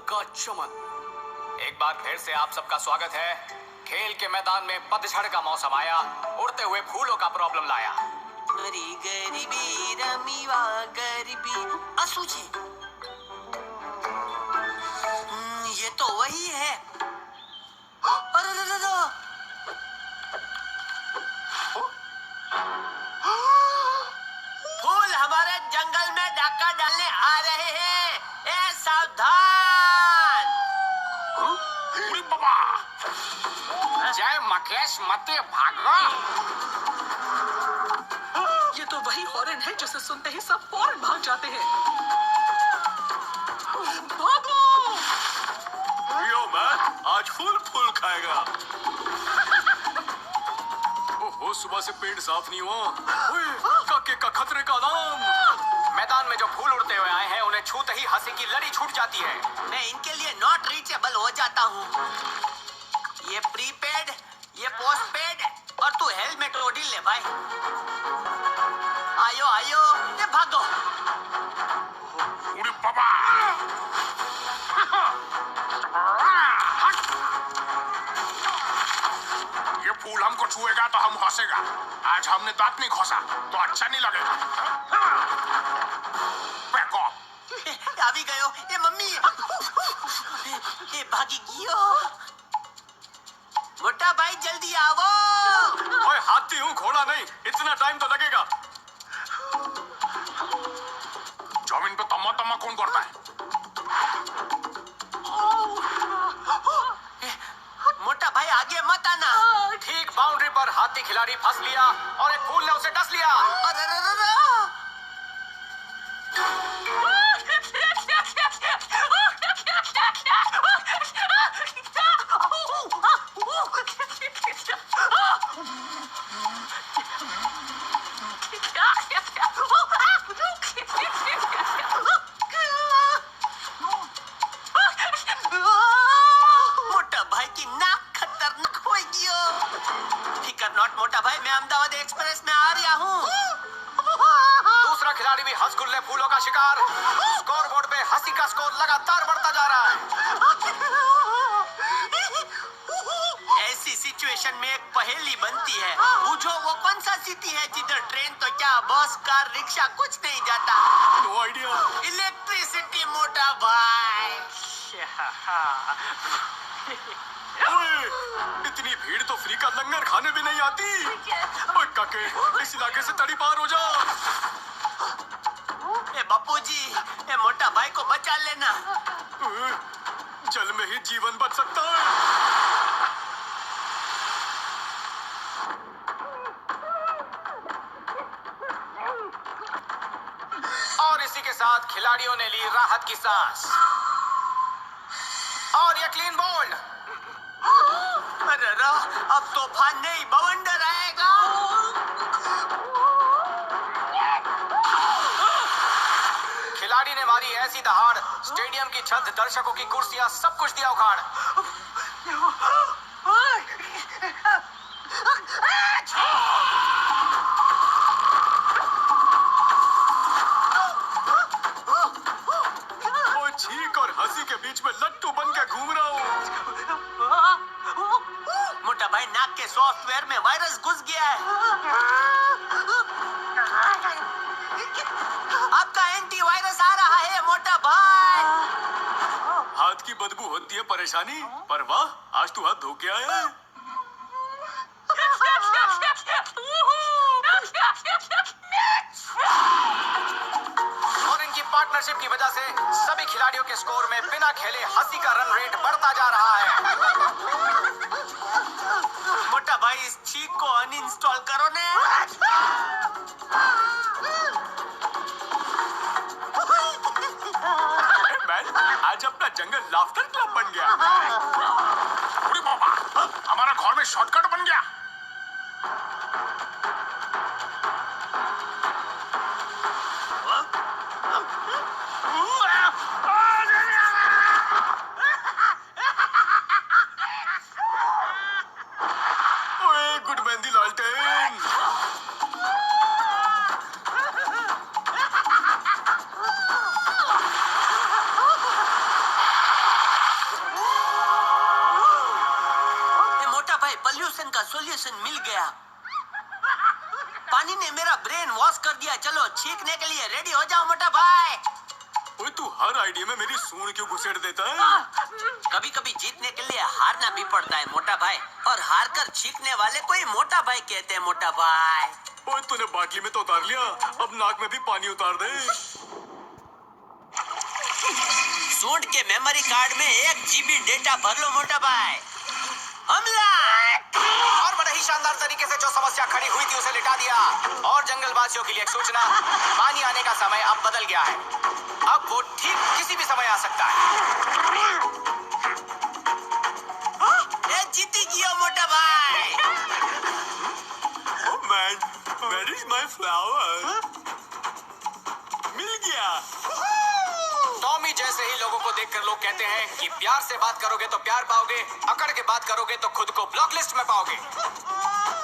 का चमन। एक बार फिर से आप सबका स्वागत है। खेल के मैदान में पतझड़ का मौसम आया, उड़ते हुए फूलों का प्रॉब्लम लाया। मेरी गरीबी रमीवा गरीबी असुची। ये तो वही है। अरे रे रे रे। फूल हमारे जंगल में डाका डालने आ रहे हैं। ए सावधान। उड़ी बाबा, जय मकेश मते भागो। ये तो वही हॉर्न है जिसे सुनते ही सब फौरन भाग जाते हैं। भागो! यो मैन, आज फूल खाएगा। ओहो, सुबह से पेट साफ नहीं हुआ। काके का खतरे का अलार्म। मैदान में जो फूल उड़ते हुए आए हैं, उन्हें छूते ही हंसी की लड़ी छूट जाती है। मैं इनके लिए नॉट रीचेबल हो जाता हूँ। ये प्रीपेड, ये पोस्टपेड और तू हेलमेट ओढ़ी ले भाई। आयो आयो, ये भागो। उड़ी बाबा। ये फूल हमको छुएगा तो हम हंसेगा। आज हमने दांत नहीं घोसा तो अच्छा नहीं लगेगा। बैको। अभी गयो, ये मम्मी। ये भागी गियो। मोटा भाई जल्दी आवो। ओए, हाथी हूँ, घोड़ा नहीं। इतना टाइम तो लगेगा। जमीन पे तम्मा तम्मा कौन करता है? मोटा भाई आगे मत आना। ठीक बाउंड्री पर हाथी खिलाड़ी फंस लिया और एक फूल ने उसे डस लिया। अरे रे रे रे। मोटा भाई की नाक खतरनाक होगी। फिकर नॉट मोटा भाई, मैं अहमदाबाद एक्सप्रेस में आ रहा हूँ। दूसरा खिलाड़ी भी हंसगुल्ले फूलों का शिकार। स्कोरबोर्ड पे हंसी का स्कोर लगातार बढ़ता जा रहा है। ऐसी सिचुएशन में एक पहेली बनती है। पूछो वो कौन सा सिटी है जिधर ट्रेन तो क्या, बस कार रिक्शा कुछ नहीं जाता। No idea. इलेक्ट्रिसिटी मोटा भाई। ओए, इतनी भीड़ तो फ्री का लंगर खाने भी नहीं आती। ओए काके, इस इलाके से तड़ी पार हो जा। ए बापूजी, ए मोटा भाई को बचा लेना। जल में ही जीवन बच सकता है। और इसी के साथ खिलाड़ियों ने ली राहत की सांस। और ये क्लीन बोल्ड। अरे रा, अब तूफान नहीं बवंडर आएगा। खिलाड़ी ने मारी ऐसी दहाड़, स्टेडियम की छत, दर्शकों की कुर्सियां, सब कुछ दिया उखाड़। वो छींक और हंसी के बीच में लट्टू बन के घूम रहा हूँ। मोटा भाई, नाक के सॉफ्टवेयर में वायरस घुस गया है। आपका एंटीवायरस आ रहा है मोटा भाई। हाथ की बदबू होती है परेशानी, पर वाह, आज तू हाथ धो के आया है। और इनकी पार्टनरशिप की वजह से सभी खिलाड़ियों के स्कोर में बिना खेले हंसी का रन रेट बढ़ता जा रहा है। मोटा भाई, इस चीक को अनइंस्टॉल करो ने। मैन, आज अपना जंगल लाफ्टर क्लब बन गया। उड़ी बाबा, हमारा घर में शॉर्टकट बन गया। ओए, गुड मेहंदी लालटेन। सॉल्यूशन मिल गया। पानी ने मेरा ब्रेन वॉश कर दिया। चलो छींकने के लिए रेडी हो जाओ मोटा भाई। ओए तू हर आइडिया में मेरी सूंड क्यों घुसेड़ देता है? कभी कभी जीतने के लिए हारना भी पड़ता है मोटा भाई, और हार कर छींकने वाले को ही मोटा भाई कहते हैं मोटा भाई। ओए तूने बाटली में तो उतार लिया, अब नाक में भी पानी उतार दे। सूंड के मेमोरी कार्ड में 1 GB डेटा भर लो मोटा भाई। हमला! और बड़े ही शानदार तरीके से जो समस्या खड़ी हुई थी उसे लिटा दिया। और जंगलवासियों के लिए एक सूचना, पानी आने का समय अब बदल गया है। अब वो ठीक किसी भी समय आ सकता है। ए जीती गियो मोटा भाई। Oh man, where is my flower? मिल गया। टॉमी जैसे ही लोगों को देखकर लोग कहते हैं कि प्यार से बात करोगे तो प्यार पाओगे, अकड़ के बात करोगे तो खुद को ब्लॉक लिस्ट में पाओगे।